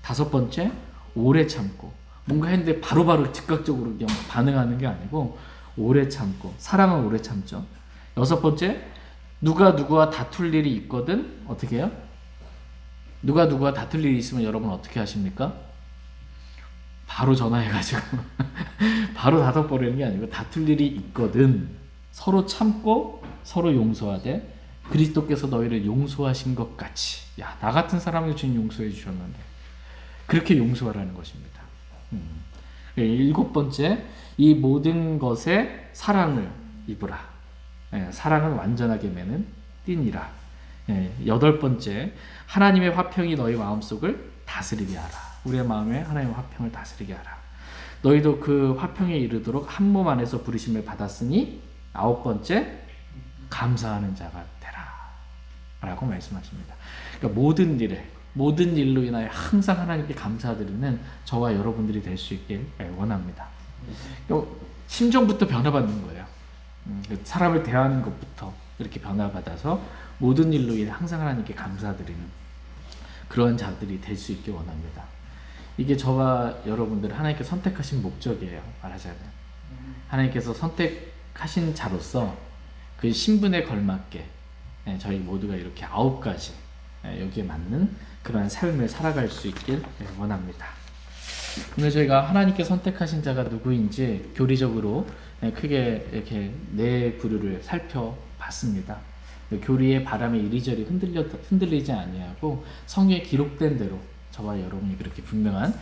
다섯 번째 오래 참고 뭔가 했는데 바로바로 즉각적으로 그냥 반응하는 게 아니고 오래 참고 사랑은 오래 참죠. 여섯 번째 누가 누구와 다툴 일이 있거든 어떻게 해요? 누가 누구와 다툴 일이 있으면 여러분 어떻게 하십니까? 바로 전화해가지고 바로 닫아버리는 게 아니고 다툴 일이 있거든 서로 참고 서로 용서하되 그리스도께서 너희를 용서하신 것 같이 야, 나 같은 사람을 주님 용서해 주셨는데 그렇게 용서하라는 것입니다. 7번째, 이 모든 것에 사랑을 입으라. 사랑은 완전하게 매는 띠니라. 8번째, 하나님의 화평이 너희 마음속을 다스리게 하라. 우리의 마음에 하나님의 화평을 다스리게 하라. 너희도 그 화평에 이르도록 한 몸 안에서 부르심을 받았으니 9번째, 감사하는 자가 되라 라고 말씀하십니다. 그러니까 모든 일로 인하여 항상 하나님께 감사드리는 저와 여러분들이 될 수 있길 원합니다. 심정부터 변화받는 거예요. 사람을 대하는 것부터 이렇게 변화받아서 모든 일로 인해 항상 하나님께 감사드리는 그런 자들이 될 수 있길 원합니다. 이게 저와 여러분들 하나님께 선택하신 목적이에요. 말하자면 하나님께서 선택하신 자로서 그 신분에 걸맞게 저희 모두가 이렇게 9가지 여기에 맞는 그러한 삶을 살아갈 수 있길 원합니다. 오늘 저희가 하나님께 선택하신 자가 누구인지 교리적으로 크게 이렇게 4부류를 살펴봤습니다. 교리의 바람에 이리저리 흔들리지 아니하고 성경에 기록된 대로 저와 여러분이 그렇게 분명한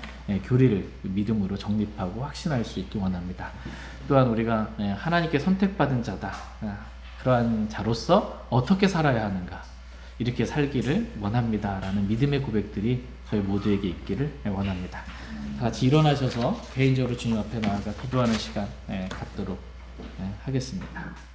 교리를 믿음으로 정립하고 확신할 수 있기 원합니다. 또한 우리가 하나님께 선택받은 자다. 그러한 자로서 어떻게 살아야 하는가 이렇게 살기를 원합니다 라는 믿음의 고백들이 저희 모두에게 있기를 원합니다. 다 같이 일어나셔서 개인적으로 주님 앞에 나아가 기도하는 시간 갖도록 하겠습니다.